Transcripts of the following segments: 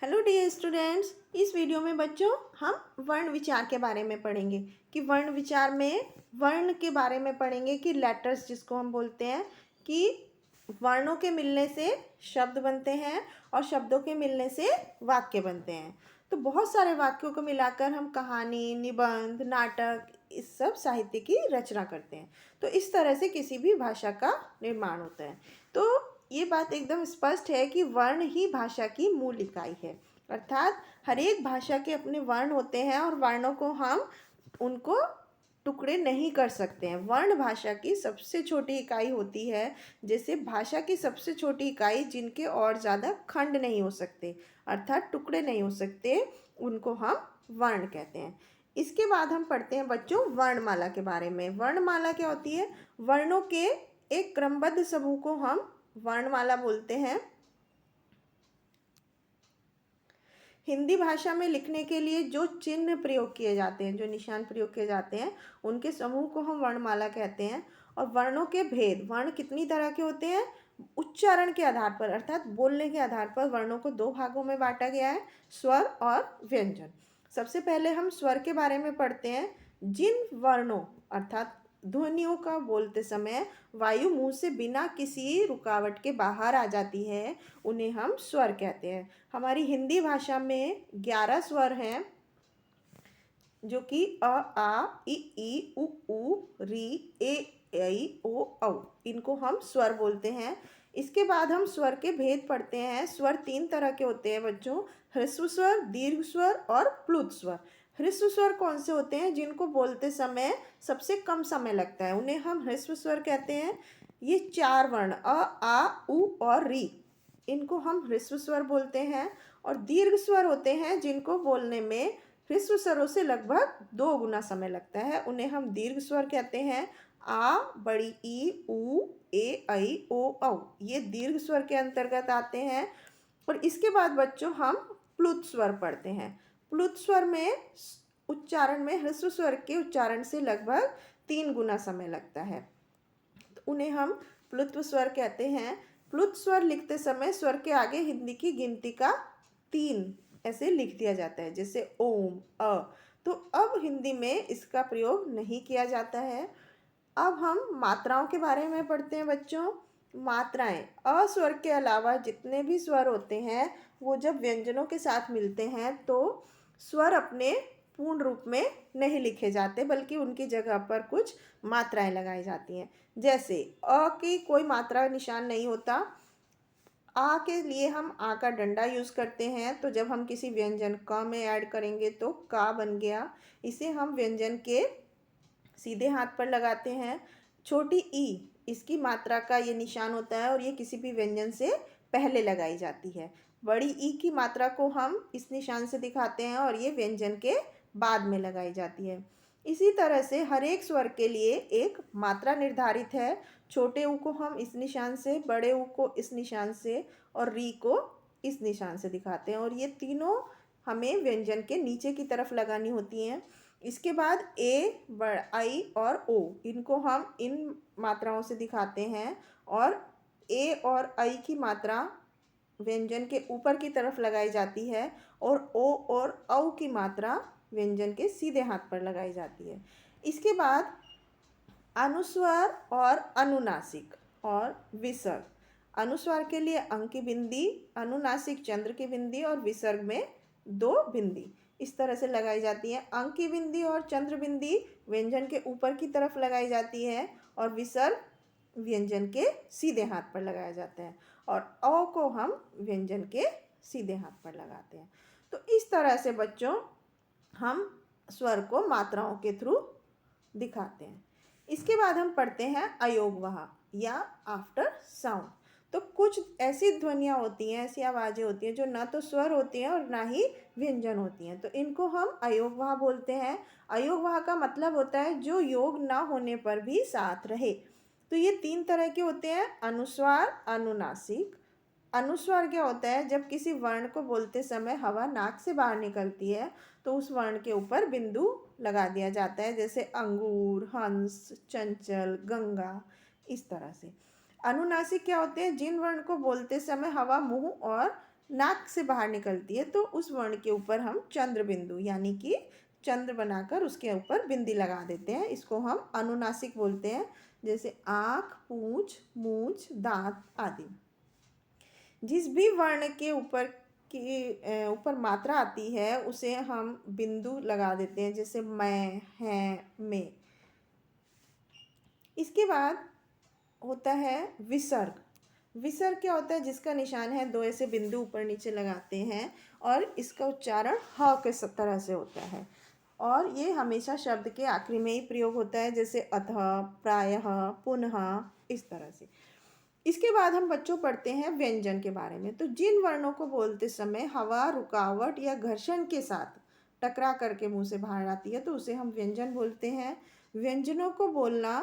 Hello dear students, इस video में बच्चों हम वर्ण विचार के बारे में पढ़ेंगे कि वर्ण विचार में वर्ण के बारे में पढ़ेंगे कि लेटर्स जिसको हम बोलते हैं कि वर्णों के मिलने से शब्द बनते हैं और शब्दों के मिलने से वाक्य बनते हैं। तो बहुत सारे वाक्यों को मिलाकर हम कहानी, निबंध, नाटक इस सब साहित्य की रचना करते हैं। तो इस तरह से किसी भी भाषा का निर्माण होता है। तो ये बात एकदम स्पष्ट है कि वर्ण ही भाषा की मूल इकाई है, अर्थात हर एक भाषा के अपने वर्ण होते हैं और वर्णों को हम उनको टुकड़े नहीं कर सकते हैं। वर्ण भाषा की सबसे छोटी इकाई होती है, जैसे भाषा की सबसे छोटी इकाई जिनके और ज़्यादा खंड नहीं हो सकते, अर्थात टुकड़े नहीं हो सकते, उनको हम वर्ण कहते हैं। इसके बाद हम पढ़ते हैं बच्चों वर्णमाला के बारे में। वर्णमाला क्या होती है? वर्णों के एक क्रमबद्ध समूह को हम वर्णमाला बोलते हैं। हिंदी भाषा में लिखने के लिए जो चिन्ह प्रयोग किए जाते हैं, जो निशान प्रयोग किए जाते हैं, उनके समूह को हम वर्णमाला कहते हैं। और वर्णों के भेद, वर्ण कितनी तरह के होते हैं? उच्चारण के आधार पर, अर्थात बोलने के आधार पर वर्णों को दो भागों में बांटा गया है, स्वर और व्यंजन। सबसे पहले हम स्वर के बारे में पढ़ते हैं। जिन वर्णों अर्थात ध्वनियों का बोलते समय वायु मुंह से बिना किसी रुकावट के बाहर आ जाती है, उन्हें हम स्वर कहते हैं। हमारी हिंदी भाषा में 11 स्वर हैं, जो कि अ, आ, ई, उ, री, ए, ऐ, ओ, औ। इनको हम स्वर बोलते हैं। इसके बाद हम स्वर के भेद पढ़ते हैं। स्वर तीन तरह के होते हैं बच्चों, ह्रस्व स्वर, दीर्घ स्वर और प्लुत स्वर। ह्रस्व स्वर कौन से होते हैं? जिनको बोलते समय सबसे कम समय लगता है, उन्हें हम ह्रस्व स्वर कहते हैं। ये चार वर्ण अ, आ, उ और री, इनको हम ह्रस्व स्वर बोलते हैं। और दीर्घ स्वर होते हैं जिनको बोलने में ह्रस्व स्वरों से लगभग 2 गुना समय लगता है, उन्हें हम दीर्घ स्वर कहते हैं। आ, बड़ी ई, उ, ए, ऐ, ओ, औ, ये दीर्घ स्वर के अंतर्गत आते हैं। और इसके बाद बच्चों हम प्लुत स्वर पढ़ते हैं। प्लुत स्वर में उच्चारण में ह्रस्व स्वर के उच्चारण से लगभग 3 गुना समय लगता है, तो उन्हें हम प्लुत्व स्वर कहते हैं। प्लुत स्वर लिखते समय स्वर के आगे हिंदी की गिनती का 3 ऐसे लिख दिया जाता है, जैसे ओम, अ। तो अब हिंदी में इसका प्रयोग नहीं किया जाता है। अब हम मात्राओं के बारे में पढ़ते हैं बच्चों। मात्राएं, अ स्वर के अलावा जितने भी स्वर होते हैं, वो जब व्यंजनों के साथ मिलते हैं तो स्वर अपने पूर्ण रूप में नहीं लिखे जाते, बल्कि उनकी जगह पर कुछ मात्राएं लगाई जाती हैं। जैसे अ की कोई मात्रा निशान नहीं होता। आ के लिए हम आ का डंडा यूज़ करते हैं, तो जब हम किसी व्यंजन क में ऐड करेंगे तो का बन गया। इसे हम व्यंजन के सीधे हाथ पर लगाते हैं। छोटी ई, इसकी मात्रा का ये निशान होता है और ये किसी भी व्यंजन से पहले लगाई जाती है। बड़ी ई की मात्रा को हम इस निशान से दिखाते हैं और ये व्यंजन के बाद में लगाई जाती है। इसी तरह से हर एक स्वर के लिए एक मात्रा निर्धारित है। छोटे ऊ को हम इस निशान से, बड़े ऊ को इस निशान से और री को इस निशान से दिखाते हैं, और ये तीनों हमें व्यंजन के नीचे की तरफ लगानी होती हैं। इसके बाद ए, आई और ओ, इनको हम इन मात्राओं से दिखाते हैं, और ए और आई की मात्रा व्यंजन के ऊपर की तरफ लगाई जाती है और ओ और औ की मात्रा व्यंजन के सीधे हाथ पर लगाई जाती है। इसके बाद अनुस्वर और अनुनासिक और विसर्ग। अनुस्वार के लिए अंक की बिंदी, अनुनासिक चंद्र की बिंदी और विसर्ग में 2 बिंदी इस तरह से लगाई जाती है। अंक की बिंदी और चंद्र बिंदी व्यंजन के ऊपर की तरफ लगाई जाती है और विसर्ग व्यंजन के सीधे हाथ पर लगाया जाता है, और अ को हम व्यंजन के सीधे हाथ पर लगाते हैं। तो इस तरह से बच्चों हम स्वर को मात्राओं के थ्रू दिखाते हैं। इसके बाद हम पढ़ते हैं अयोगवाह या आफ्टर साउंड। तो कुछ ऐसी ध्वनियाँ होती हैं, ऐसी आवाज़ें होती हैं जो ना तो स्वर होती हैं और ना ही व्यंजन होती हैं, तो इनको हम अयोगवाह बोलते हैं। अयोगवाह का मतलब होता है जो योग ना होने पर भी साथ रहे। तो ये 3 तरह के होते हैं, अनुस्वार, अनुनासिक। अनुस्वार क्या होता है? जब किसी वर्ण को बोलते समय हवा नाक से बाहर निकलती है तो उस वर्ण के ऊपर बिंदु लगा दिया जाता है, जैसे अंगूर, हंस, चंचल, गंगा, इस तरह से। अनुनासिक क्या होते हैं? जिन वर्ण को बोलते समय हवा मुंह और नाक से बाहर निकलती है तो उस वर्ण के ऊपर हम चंद्र बिंदु यानी कि चंद्र बनाकर उसके ऊपर बिंदी लगा देते हैं। इसको हम अनुनासिक बोलते हैं, जैसे आँख, पूंछ, मूंछ, दांत आदि। जिस भी वर्ण के ऊपर मात्रा आती है उसे हम बिंदु लगा देते हैं, जैसे मैं, है, में। इसके बाद होता है विसर्ग। विसर्ग क्या होता है? जिसका निशान है दो ऐसे बिंदु ऊपर नीचे लगाते हैं और इसका उच्चारण ह के तरह से होता है और ये हमेशा शब्द के आखिरी में ही प्रयोग होता है, जैसे अतः, प्रायः, पुनः, इस तरह से। इसके बाद हम बच्चों पढ़ते हैं व्यंजन के बारे में। तो जिन वर्णों को बोलते समय हवा, रुकावट या घर्षण के साथ टकरा करके मुंह से बाहर आती है तो उसे हम व्यंजन बोलते हैं। व्यंजनों को बोलना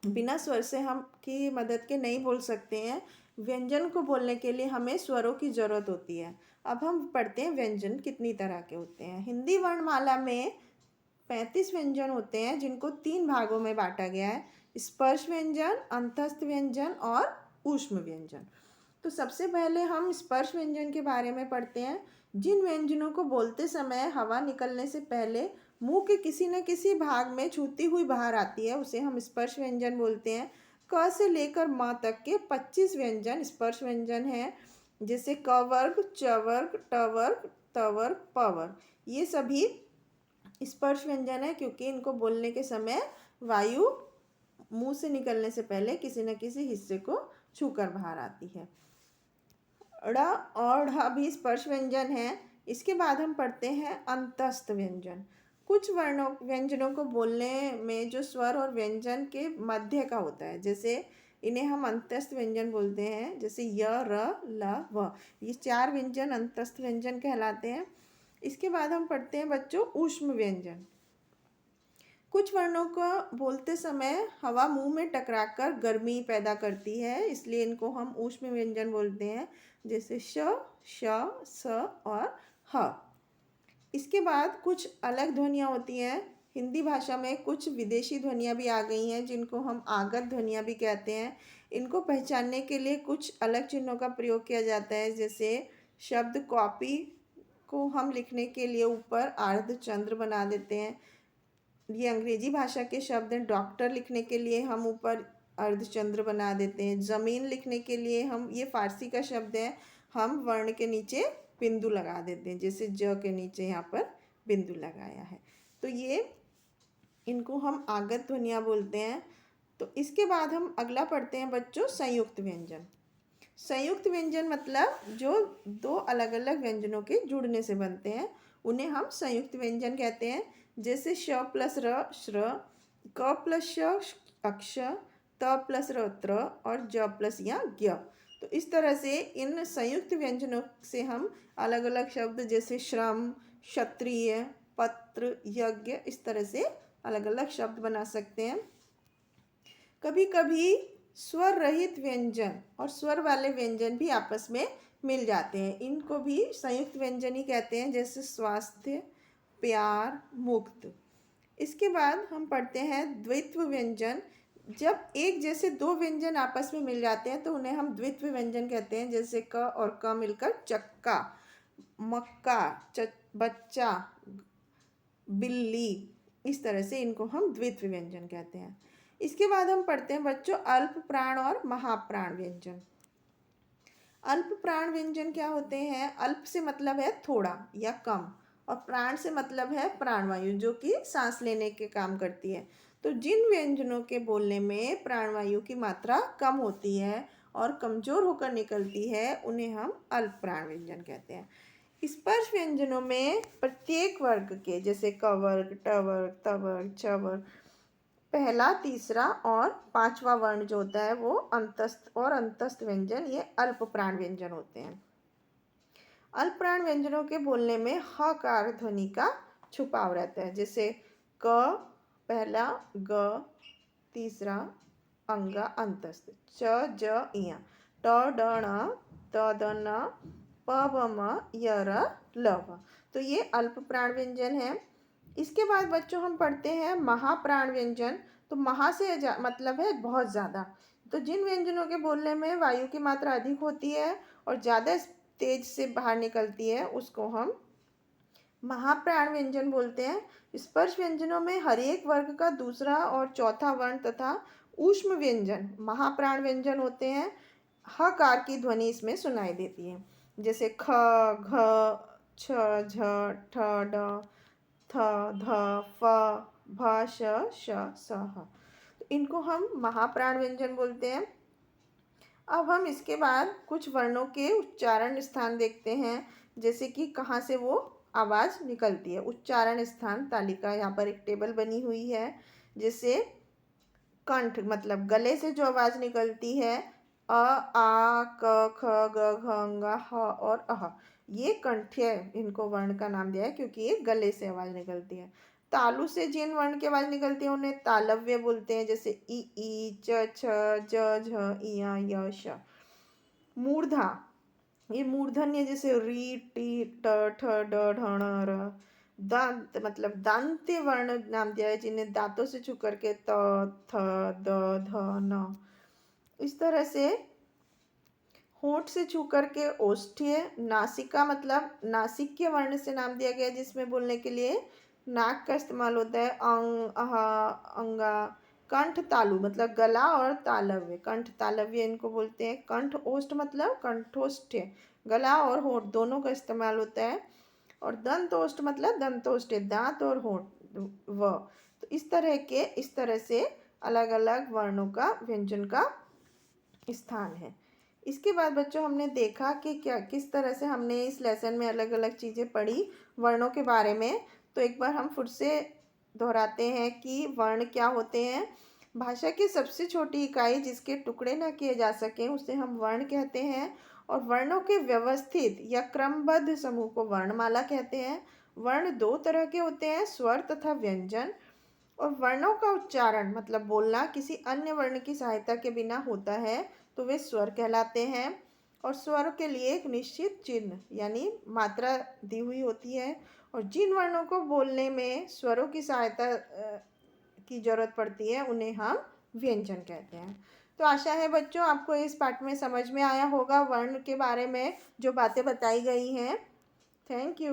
बिना स्वर से हम की मदद के नहीं बोल सकते हैं। व्यंजन को बोलने के लिए हमें स्वरों की ज़रूरत होती है। अब हम पढ़ते हैं व्यंजन कितनी तरह के होते हैं। हिंदी वर्णमाला में 35 व्यंजन होते हैं जिनको 3 भागों में बांटा गया है: स्पर्श व्यंजन, अंतस्थ व्यंजन और ऊष्म व्यंजन। तो सबसे पहले हम स्पर्श व्यंजन के बारे में पढ़ते हैं। जिन व्यंजनों को बोलते समय हवा निकलने से पहले मुंह के किसी न किसी भाग में छूती हुई बाहर आती है उसे हम स्पर्श व्यंजन बोलते हैं। क से लेकर म तक के 25 व्यंजन स्पर्श व्यंजन हैं, जैसे क वर्ग, च वर्ग, ट वर्ग, त वर्ग, प वर्ग। ये सभी स्पर्श व्यंजन है क्योंकि इनको बोलने के समय वायु मुंह से निकलने से पहले किसी न किसी हिस्से को छूकर बाहर आती है। ड़ और ढ भी स्पर्श व्यंजन है। इसके बाद हम पढ़ते हैं अंतस्थ व्यंजन। कुछ व्यंजनों को बोलने में जो स्वर और व्यंजन के मध्य का होता है, जैसे इन्हें हम अंतस्थ व्यंजन बोलते हैं, जैसे य, र, ल, व। ये 4 व्यंजन अंतस्थ व्यंजन कहलाते हैं। इसके बाद हम पढ़ते हैं बच्चों ऊष्म व्यंजन। कुछ वर्णों को बोलते समय हवा मुंह में टकराकर गर्मी पैदा करती है, इसलिए इनको हम ऊष्म व्यंजन बोलते हैं, जैसे श, श, स और ह। इसके बाद कुछ अलग ध्वनियाँ होती हैं। हिंदी भाषा में कुछ विदेशी ध्वनियाँ भी आ गई हैं जिनको हम आगत ध्वनियाँ भी कहते हैं। इनको पहचानने के लिए कुछ अलग चिन्हों का प्रयोग किया जाता है, जैसे शब्द कॉपी को हम लिखने के लिए ऊपर अर्धचंद्र बना देते हैं। ये अंग्रेजी भाषा के शब्द हैं। डॉक्टर लिखने के लिए हम ऊपर अर्धचंद्र बना देते हैं। ज़मीन लिखने के लिए हम, ये फारसी का शब्द है, हम वर्ण के नीचे बिंदु लगा देते हैं, जैसे ज के नीचे यहाँ पर बिंदु लगाया है। तो ये इनको हम आगत ध्वनियाँ बोलते हैं। तो इसके बाद हम अगला पढ़ते हैं बच्चों संयुक्त व्यंजन। संयुक्त व्यंजन मतलब जो दो अलग अलग व्यंजनों के जुड़ने से बनते हैं उन्हें हम संयुक्त व्यंजन कहते हैं, जैसे श प्लस र श्र, क प्लस श अक्ष, त प्लस र त्र और ज प्लस या ज्ञ। तो इस तरह से इन संयुक्त व्यंजनों से हम अलग अलग शब्द जैसे श्रम, क्षत्रिय, पत्र, यज्ञ, इस तरह से अलग अलग शब्द बना सकते हैं। कभी कभी स्वर रहित व्यंजन और स्वर वाले व्यंजन भी आपस में मिल जाते हैं, इनको भी संयुक्त व्यंजन ही कहते हैं, जैसे स्वास्थ्य, प्यार, मुक्त। इसके बाद हम पढ़ते हैं द्वित्व व्यंजन। जब एक जैसे दो व्यंजन आपस में मिल जाते हैं तो उन्हें हम द्वित्व व्यंजन कहते हैं, जैसे क और क मिलकर चक्का, मक्का, बच्चा, बिल्ली, इस तरह से इनको हम द्वित्व व्यंजन कहते हैं। इसके बाद हम पढ़ते हैं बच्चों अल्प प्राण और महाप्राण व्यंजन। अल्प प्राण व्यंजन क्या होते हैं? अल्प से मतलब है थोड़ा या कम, और प्राण से मतलब है प्राणवायु जो कि सांस लेने के काम करती है। तो जिन व्यंजनों के बोलने में प्राणवायु की मात्रा कम होती है और कमजोर होकर निकलती है उन्हें हम अल्प प्राण व्यंजन कहते हैं। स्पर्श व्यंजनों में प्रत्येक वर्ग के, जैसे क वर्ग, ट वर्ग, त वर्ग, च वर्ग, पहला, तीसरा और पांचवा वर्ण जो होता है वो अंतस्थ और अंतस्थ व्यंजन, ये अल्प प्राण व्यंजन होते हैं। अल्प प्राण व्यंजनों के बोलने में ह कार ध्वनि का छुपाव रहता है, जैसे क पहला, ग तीसरा, अंगा अंतस्थ, च ज इया, ट ड ण, त द न, प ब म, य र ल व। तो ये अल्प प्राण व्यंजन है। इसके बाद बच्चों हम पढ़ते हैं महाप्राण व्यंजन। तो महा से मतलब है बहुत ज़्यादा। तो जिन व्यंजनों के बोलने में वायु की मात्रा अधिक होती है और ज़्यादा तेज से बाहर निकलती है उसको हम महाप्राण व्यंजन बोलते हैं। स्पर्श व्यंजनों में हर एक वर्ग का दूसरा और चौथा वर्ण तथा ऊष्म व्यंजन महाप्राण व्यंजन होते हैं। हकार की ध्वनि इसमें सुनाई देती है, जैसे ख, घ, छ, झ, ठ, ड, थ, ध, फ, भ, श, स, ह। तो इनको हम महाप्राण व्यंजन बोलते हैं। अब हम इसके बाद कुछ वर्णों के उच्चारण स्थान देखते हैं, जैसे कि कहाँ से वो आवाज़ निकलती है। उच्चारण स्थान तालिका यहाँ पर एक टेबल बनी हुई है। जैसे कंठ मतलब गले से जो आवाज़ निकलती है, अ, आ, क, ख, ग, घ, ङ, ह और अह, ये कंठ्य इनको वर्ण का नाम दिया है क्योंकि ये गले से आवाज़ निकलती है। तालु से जिन वर्ण की आवाज़ निकलती है उन्हें तालव्य बोलते हैं, जैसे ई, च, छ, ज, झ, इया, य, श। मूर्धा, ये मूर्धन्य जैसे री, टी, ट, ठ, ड, ढ, ण, र। दांत मतलब दांत्य वर्ण नाम दिया है जिन्हें दांतों से छू करके त, थ, द, ध, न। इस तरह से होंठ से छू करके ओष्ठ्य, नासिका मतलब नासिक्य वर्ण से नाम दिया गया है जिसमें बोलने के लिए नाक का इस्तेमाल होता है, अंग, अह, अंगा। कंठ तालु मतलब गला और तालव्य, कंठ तालव्य इनको बोलते हैं। कंठ ओष्ठ मतलब कंठोष्ठ्य, गला और होंठ दोनों का इस्तेमाल होता है। और दंत ओष्ठ मतलब दंतोष्ठ्य, दांत और होंठ व। तो इस तरह से अलग अलग वर्णों का व्यंजन का स्थान है। इसके बाद बच्चों हमने देखा कि क्या किस तरह से हमने इस लेसन में अलग अलग चीज़ें पढ़ी वर्णों के बारे में। तो एक बार हम फिर से दोहराते हैं कि वर्ण क्या होते हैं। भाषा की सबसे छोटी इकाई जिसके टुकड़े न किए जा सकें उसे हम वर्ण कहते हैं। और वर्णों के व्यवस्थित या क्रमबद्ध समूह को वर्णमाला कहते हैं। वर्ण दो तरह के होते हैं, स्वर तथा व्यंजन। और वर्णों का उच्चारण मतलब बोलना किसी अन्य वर्ण की सहायता के बिना होता है तो वे स्वर कहलाते हैं। और स्वर के लिए एक निश्चित चिन्ह यानी मात्रा दी हुई होती है। और जिन वर्णों को बोलने में स्वरों की सहायता की जरूरत पड़ती है उन्हें हम व्यंजन कहते हैं। तो आशा है बच्चों आपको इस पाठ में समझ में आया होगा वर्ण के बारे में जो बातें बताई गई हैं। Thank you.